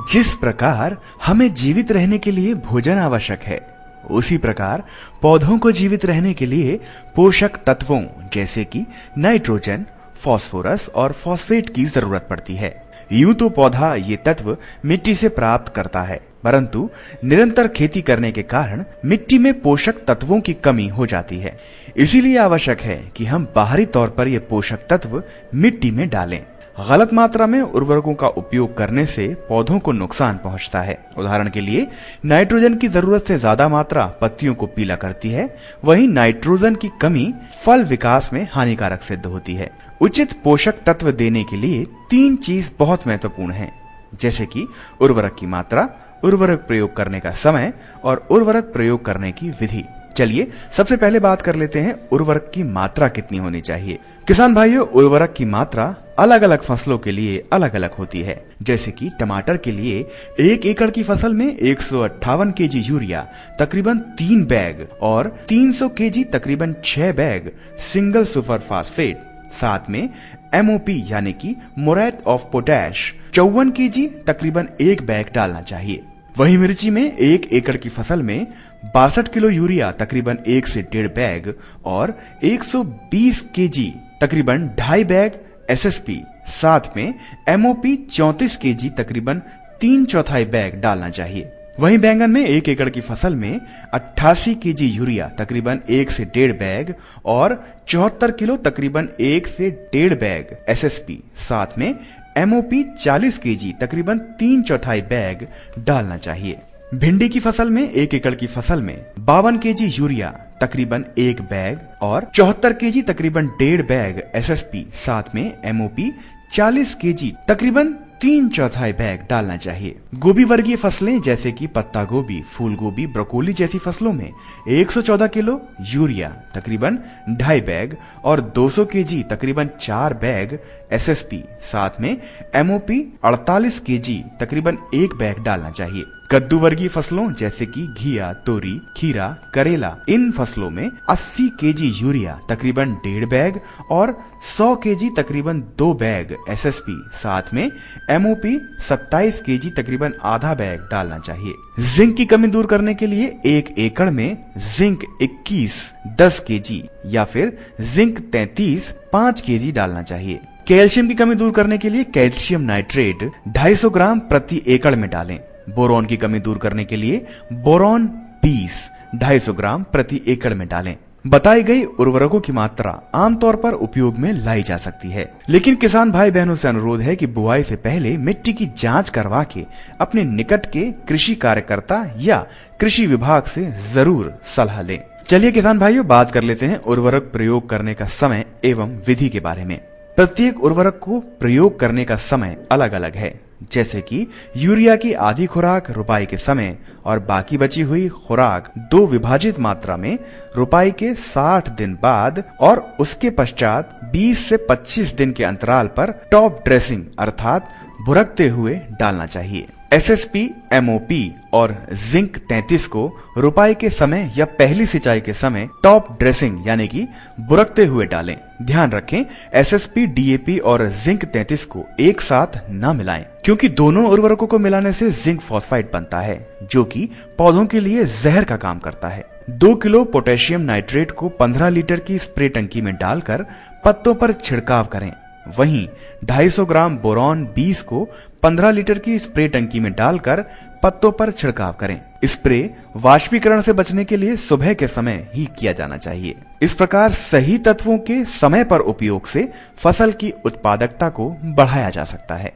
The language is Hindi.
जिस प्रकार हमें जीवित रहने के लिए भोजन आवश्यक है, उसी प्रकार पौधों को जीवित रहने के लिए पोषक तत्वों जैसे कि नाइट्रोजन, फास्फोरस और फॉस्फेट की जरूरत पड़ती है। यूं तो पौधा ये तत्व मिट्टी से प्राप्त करता है, परंतु निरंतर खेती करने के कारण मिट्टी में पोषक तत्वों की कमी हो जाती है। इसीलिए आवश्यक है कि हम बाहरी तौर पर ये पोषक तत्व मिट्टी में डालें। गलत मात्रा में उर्वरकों का उपयोग करने से पौधों को नुकसान पहुंचता है। उदाहरण के लिए नाइट्रोजन की जरूरत से ज्यादा मात्रा पत्तियों को पीला करती है, वहीं नाइट्रोजन की कमी फल विकास में हानिकारक सिद्ध होती है। उचित पोषक तत्व देने के लिए 3 चीज बहुत महत्वपूर्ण हैं, जैसे कि उर्वरक की मात्रा, उर्वरक प्रयोग करने का समय और उर्वरक प्रयोग करने की विधि। चलिए सबसे पहले बात कर लेते हैं उर्वरक की मात्रा कितनी होनी चाहिए। किसान भाइयों, उर्वरक की मात्रा अलग अलग फसलों के लिए अलग अलग होती है। जैसे कि टमाटर के लिए 1 एकड़ की फसल में 158 केजी यूरिया तकरीबन 3 बैग और 300 केजी तकरीबन 6 बैग सिंगल सुपर फास्फेट, साथ में MOP यानी कि मोरेट ऑफ पोटैश 54 केजी तकरीबन 1 बैग डालना चाहिए। वहीं मिर्ची में 1 एकड़ की फसल में 62 किलो यूरिया तकरीबन 1 से 1.5 बैग और 120 केजी तकरीबन 2.5 बैग SSP, साथ में MOP 34 केजी तकरीबन 3/4 बैग डालना चाहिए। वहीं बैंगन में 1 एकड़ की फसल में 88 केजी यूरिया तकरीबन 1 से 1.5 बैग और 74 किलो तकरीबन 1 से 1.5 बैग SSP, साथ में MOP 40 केजी तकरीबन 3/4 बैग डालना चाहिए। भिंडी की फसल में 1 एकड़ की फसल में 52 केजी यूरिया तकरीबन 1 बैग और 74 केजी तकरीबन 1.5 बैग SSP, साथ में MOP 40 केजी तकरीबन 3/4 बैग डालना चाहिए। गोभी वर्गीय फसलें जैसे कि पत्ता गोभी, फूल गोभी, ब्रोकोली जैसी फसलों में 114 किलो यूरिया तकरीबन 2.5 बैग और 200 केजी तकरीबन 4 बैग SSP, साथ में MOP 48 केजी तकरीबन 1 बैग डालना चाहिए। कद्दू वर्गीय फसलों जैसे कि घिया, तोरी, खीरा, करेला, इन फसलों में 80 केजी यूरिया तकरीबन 1.5 बैग और 100 केजी तकरीबन 2 बैग SSP, साथ में MOP 27 केजी तकरीबन आधा बैग डालना चाहिए। जिंक की कमी दूर करने के लिए 1 एकड़ में जिंक 21 10 केजी या फिर जिंक 33 5 केजी डालना चाहिए। कैल्शियम की कमी दूर करने के लिए कैल्शियम नाइट्रेट 250 ग्राम प्रति एकड़ में डालें। बोरॉन की कमी दूर करने के लिए बोरॉन 20 250 ग्राम प्रति एकड़ में डालें। बताई गई उर्वरकों की मात्रा आमतौर पर उपयोग में लाई जा सकती है, लेकिन किसान भाई बहनों से अनुरोध है कि बुआई से पहले मिट्टी की जांच करवा के अपने निकट के कृषि कार्यकर्ता या कृषि विभाग से जरूर सलाह लें। चलिए किसान भाइयों, बात कर लेते हैं उर्वरक प्रयोग करने का समय एवं विधि के बारे में। प्रत्येक उर्वरक को प्रयोग करने का समय अलग अलग है, जैसे कि यूरिया की आधी खुराक रुपाई के समय और बाकी बची हुई खुराक 2 विभाजित मात्रा में रुपाई के 60 दिन बाद और उसके पश्चात 20 से 25 दिन के अंतराल पर टॉप ड्रेसिंग अर्थात बुरकते हुए डालना चाहिए। SSP, MOP और जिंक 33 को रुपाई के समय या पहली सिंचाई के समय टॉप ड्रेसिंग यानी कि बुरकते हुए डालें। ध्यान रखें, SSP, DAP और जिंक 33 को एक साथ न मिलाएं, क्योंकि दोनों उर्वरकों को मिलाने से जिंक फॉस्फाइड बनता है, जो कि पौधों के लिए जहर का काम करता है। 2 किलो पोटेशियम नाइट्रेट को 15 लीटर की स्प्रे टंकी में डालकर पत्तों पर छिड़काव करें। वहीं 250 ग्राम बोरॉन 20 को 15 लीटर की स्प्रे टंकी में डालकर पत्तों पर छिड़काव करें। स्प्रे वाष्पीकरण से बचने के लिए सुबह के समय ही किया जाना चाहिए। इस प्रकार सही तत्वों के समय पर उपयोग से फसल की उत्पादकता को बढ़ाया जा सकता है।